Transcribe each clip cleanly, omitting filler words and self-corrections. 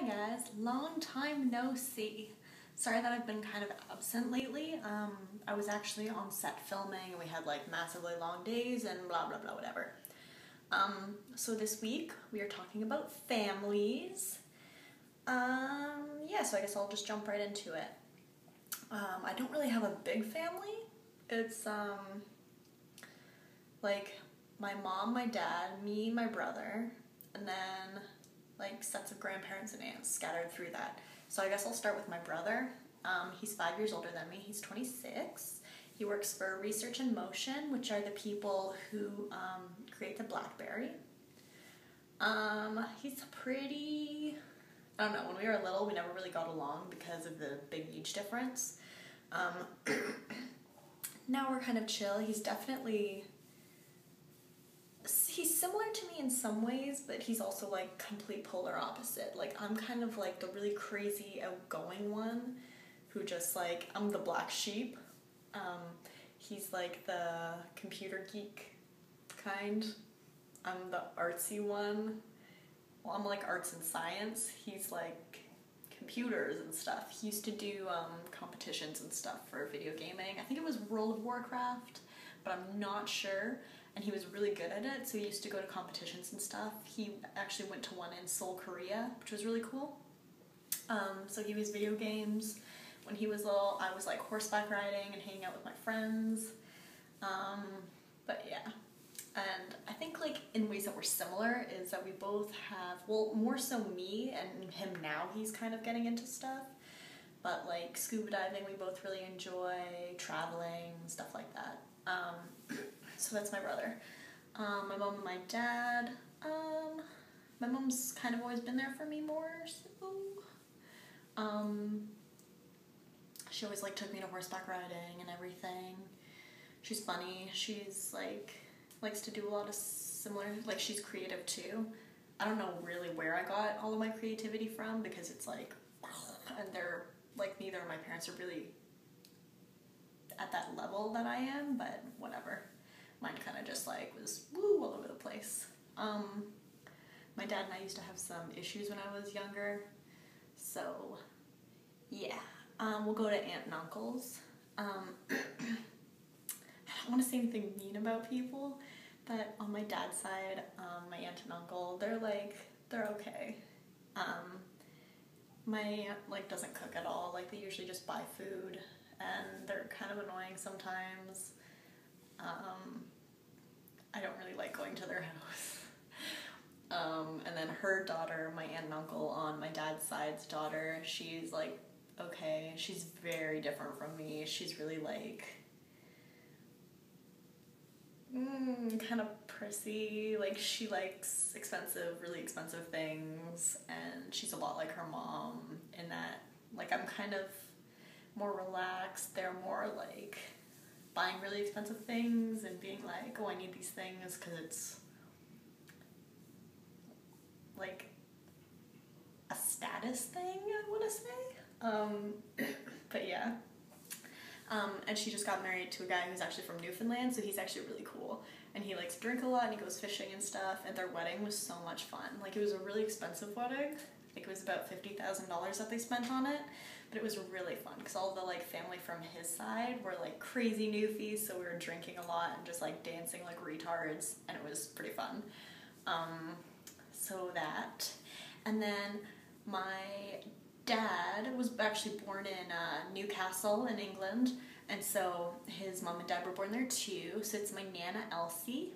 Hi guys, long time no see. Sorry that I've been kind of absent lately. I was actually on set filming and we had like massively long days and blah blah blah whatever. So this week we are talking about families. So I guess I'll just jump right into it. I don't really have a big family. It's like my mom, my dad, me, my brother, and then like sets of grandparents and aunts scattered through that. So I guess I'll start with my brother. He's 5 years older than me. He's 26. He works for Research in Motion, which are the people who create the BlackBerry. He's pretty, I don't know, when we were little we never really got along because of the big age difference. Now we're kind of chill. He's similar to me in some ways, but he's also like complete polar opposite. Like I'm kind of like the really crazy outgoing one who just like, I'm the black sheep. He's like the computer geek kind. I'm the artsy one. Well, I'm like arts and science. He's like computers and stuff. He used to do competitions and stuff for video gaming. I think it was World of Warcraft, but I'm not sure. And he was really good at it, so he used to go to competitions and stuff. He actually went to one in Seoul, Korea, which was really cool. So he was video games. When he was little, I was like horseback riding and hanging out with my friends. But yeah. And I think like in ways that we're similar is that we both have, well, more so me and him now, he's kind of getting into stuff. But like scuba diving, we both really enjoy, traveling, stuff like that. So that's my brother. My mom and my dad. My mom's kind of always been there for me more, so. She always like took me to horseback riding and everything. She's funny. She's like, likes to do a lot of similar, like she's creative too. I don't know really where I got all of my creativity from because it's like, and they're like neither of my parents are really at that level that I am, but whatever. Mine kind of just like was woo all over the place. My dad and I used to have some issues when I was younger, so yeah. We'll go to aunt and uncles. I don't want to say anything mean about people, but on my dad's side, my aunt and uncle, they're okay. My aunt like doesn't cook at all. Like they usually just buy food, and they're kind of annoying sometimes. I don't really like going to their house. And then her daughter, my aunt and uncle on my dad's side's daughter, she's like, okay, she's very different from me. She's really like, kind of prissy. Like she likes really expensive things, and she's a lot like her mom in that, like I'm kind of more relaxed. They're more like buying really expensive things and being like, oh, I need these things because it's like a status thing, I want to say. But yeah. And she just got married to a guy who's actually from Newfoundland, so he's actually really cool. And he likes to drink a lot and he goes fishing and stuff, and their wedding was so much fun. Like it was a really expensive wedding. Like it was about $50,000 that they spent on it, but it was really fun because all the like family from his side were like crazy newfies, so we were drinking a lot and just like dancing like retards, and it was pretty fun. So that, and then my dad was actually born in Newcastle in England, and so his mom and dad were born there too. So it's my Nana Elsie.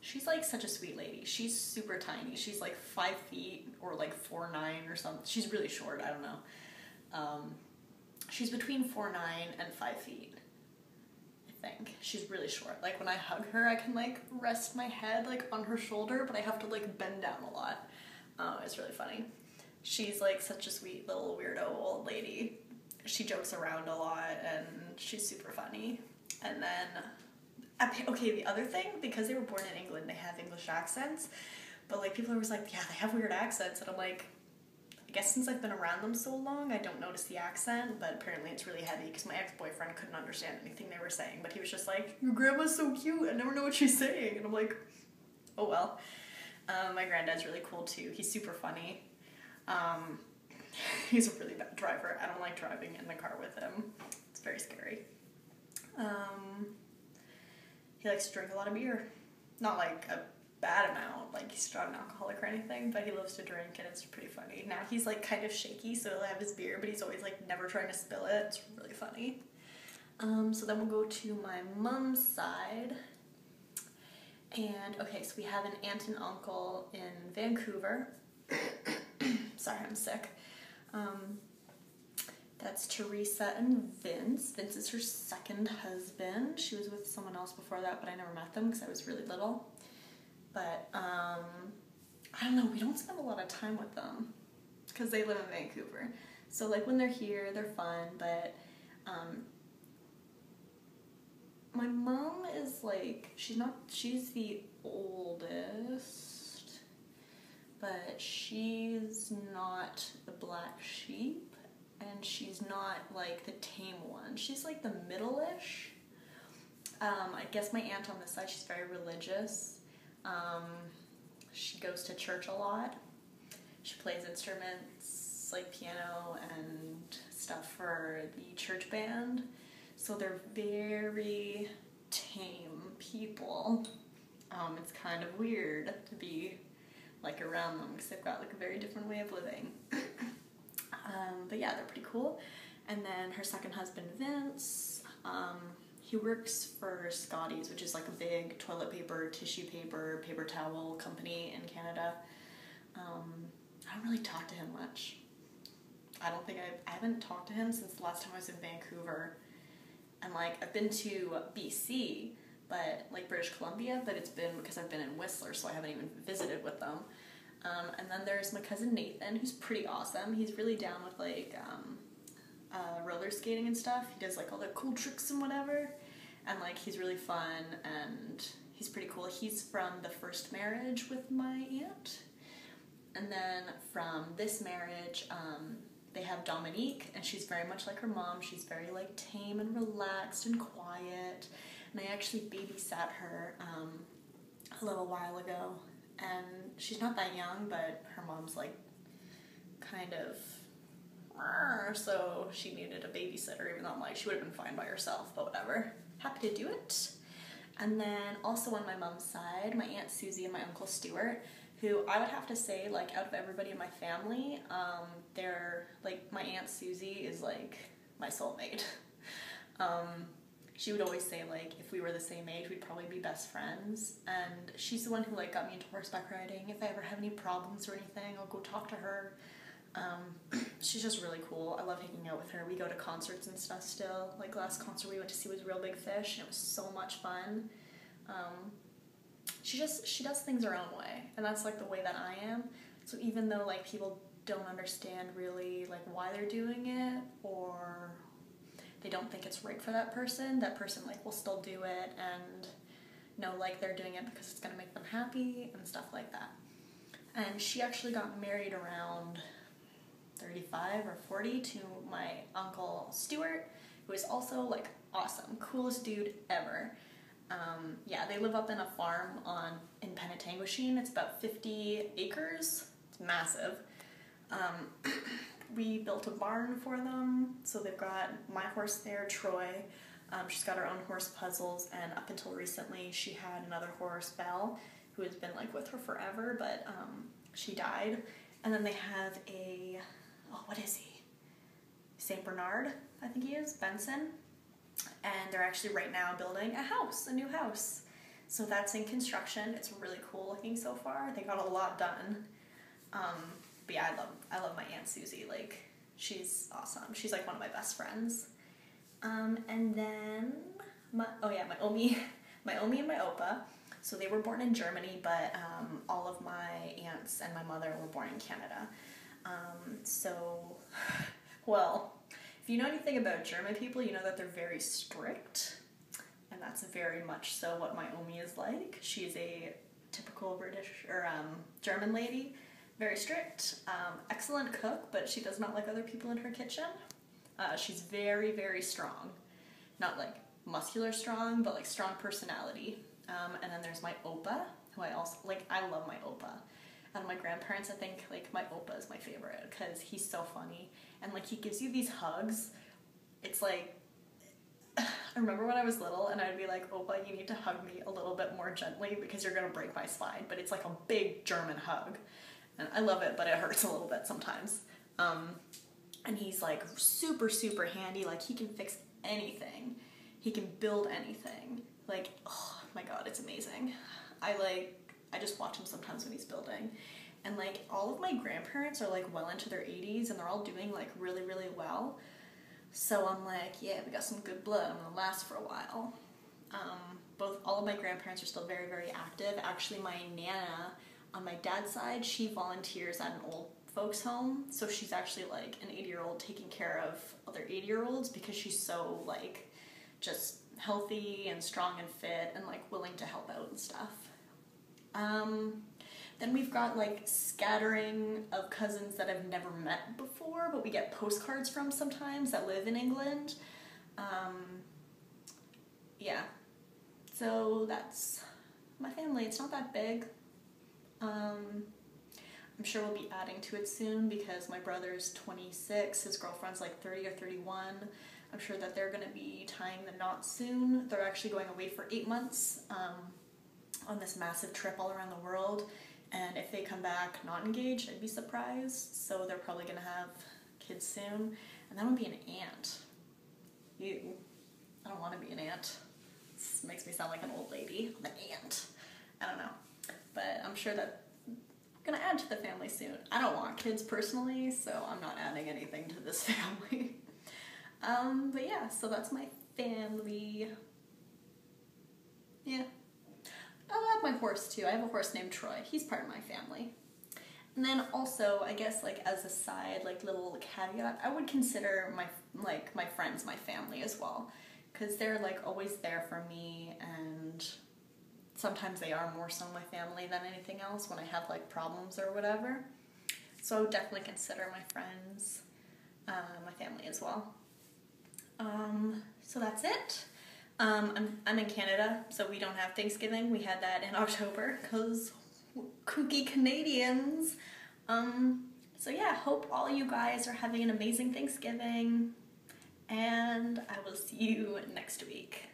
She's like such a sweet lady. She's super tiny. She's like 5 feet or like 4'9" or something. She's really short. I don't know. She's between 4'9" and 5 feet. I think she's really short. Like when I hug her, I can like rest my head like on her shoulder, but I have to like bend down a lot. It's really funny. She's like such a sweet little weirdo old lady. She jokes around a lot and she's super funny. And then, okay, the other thing, because they were born in England, they have English accents, but like people are always like, yeah, they have weird accents, and I'm like, I guess since I've been around them so long, I don't notice the accent, but apparently it's really heavy because my ex-boyfriend couldn't understand anything they were saying, but he was just like, your grandma's so cute, I never know what she's saying, and I'm like, oh well. My granddad's really cool too. He's super funny. He's a really bad driver. I don't like driving in the car with him. It's very scary. He likes to drink a lot of beer. Not like a bad amount, like he's not an alcoholic or anything, but he loves to drink and it's pretty funny. Now he's like kind of shaky, so he'll have his beer, but he's always like never trying to spill it. It's really funny. So then we'll go to my mom's side. And okay, so we have an aunt and uncle in Vancouver. Sorry, I'm sick. That's Teresa and Vince. Vince is her second husband. She was with someone else before that, but I never met them because I was really little. But, I don't know, we don't spend a lot of time with them because they live in Vancouver. So, like, when they're here, they're fun, but, my mom is, like, she's the oldest, but she's not the black sheep. And she's not, like, the tame one. She's, like, the middle-ish. I guess my aunt on this side, she's very religious. She goes to church a lot. She plays instruments, like piano and stuff for the church band. So they're very tame people. It's kind of weird to be, like, around them because they've got, like, a very different way of living. But yeah, they're pretty cool. And then her second husband, Vince, he works for Scotties, which is like a big toilet paper, tissue paper, paper towel company in Canada. I don't really talk to him much. I haven't talked to him since the last time I was in Vancouver. And like, I've been to BC, but like British Columbia, but it's been because I've been in Whistler, so I haven't even visited with them. And then there's my cousin Nathan, who's pretty awesome. He's really down with like roller skating and stuff. He does like all the cool tricks and whatever. And like he's really fun and he's pretty cool. He's from the first marriage with my aunt. And then from this marriage, they have Dominique, and she's very much like her mom. She's very like tame and relaxed and quiet. And I actually babysat her a little while ago. And she's not that young, but her mom's like kind of, so she needed a babysitter, even though I'm like, she would have been fine by herself, but whatever. Happy to do it. And then also on my mom's side, my Aunt Susie and my Uncle Stuart, who I would have to say, like, out of everybody in my family, they're, like, my Aunt Susie is, like, my soulmate. She would always say, like, if we were the same age, we'd probably be best friends. And she's the one who, like, got me into horseback riding. If I ever have any problems or anything, I'll go talk to her. She's just really cool. I love hanging out with her. We go to concerts and stuff still. Like, last concert we went to see was Real Big Fish, and it was so much fun. She does things her own way, and that's, like, the way that I am. So even though, like, people don't understand really, like, why they're doing it, or they don't think it's right for that person, like, will still do it and know, like, they're doing it because it's going to make them happy and stuff like that. And she actually got married around 35 or 40 to my Uncle Stuart, who is also, like, awesome. Coolest dude ever. Yeah, they live up in a farm in Penetanguishene. It's about 50 acres. It's massive. We built a barn for them, so they've got my horse there, Troy. She's got her own horse Puzzles, and up until recently she had another horse, Belle, who has been, like, with her forever, but she died. And then they have what is he? St. Bernard, I think he is, Benson. And they're actually right now building a new house. So that's in construction. It's really cool looking so far. They got a lot done. But yeah, I love my Aunt Susie. Like, she's awesome. She's, like, one of my best friends. And then my Omi and my Opa. So they were born in Germany, but all of my aunts and my mother were born in Canada. Well, if you know anything about German people, you know that they're very strict, and that's very much so what my Omi is like. She's a typical British or German lady, very strict, excellent cook, but she does not like other people in her kitchen. She's very, very strong. Not, like, muscular strong, but, like, strong personality. And then there's my Opa, who I also, like, I love my Opa. Out of my grandparents, I think, like, my Opa is my favorite, because because he's so funny. And like he gives you these hugs. It's like, I remember when I was little and I'd be like, Opa, you need to hug me a little bit more gently because you're gonna break my spine. But it's like a big German hug. And I love it, but it hurts a little bit sometimes. And he's like super, super handy. Like he can fix anything. He can build anything. Like, oh my God, it's amazing. I just watch him sometimes when he's building. And like all of my grandparents are like well into their 80s and they're all doing like really, really well. So I'm like, yeah, we got some good blood. I'm gonna last for a while. All of my grandparents are still very, very active. Actually, my Nana on my dad's side, she volunteers at an old folks home. So she's actually like an 80-year-old taking care of other 80-year-olds because she's so like just healthy and strong and fit and like willing to help out and stuff. Then we've got like scattering of cousins that I've never met before, but we get postcards from sometimes that live in England. Yeah, so that's my family. It's not that big. I'm sure we'll be adding to it soon because my brother's 26, his girlfriend's like 30 or 31. I'm sure that they're going to be tying the knot soon. They're actually going away for 8 months on this massive trip all around the world. And if they come back not engaged, I'd be surprised. So they're probably going to have kids soon. And then I'll be an aunt. Ew. I don't want to be an aunt. This makes me sound like an old lady. I'm an aunt. I don't know. But I'm sure that I'm going to add to the family soon. I don't want kids personally, so I'm not adding anything to this family. But yeah, so that's my family. Yeah. I have my horse too. I have a horse named Troy. He's part of my family. And then also, I guess like as a side, like little caveat, I would consider my friends my family as well. Because they're like always there for me, and sometimes they are more so my family than anything else when I have like problems or whatever. So I would definitely consider my friends my family as well. So that's it. I'm in Canada, so we don't have Thanksgiving. We had that in October because kooky Canadians. So yeah, hope all you guys are having an amazing Thanksgiving, and I will see you next week.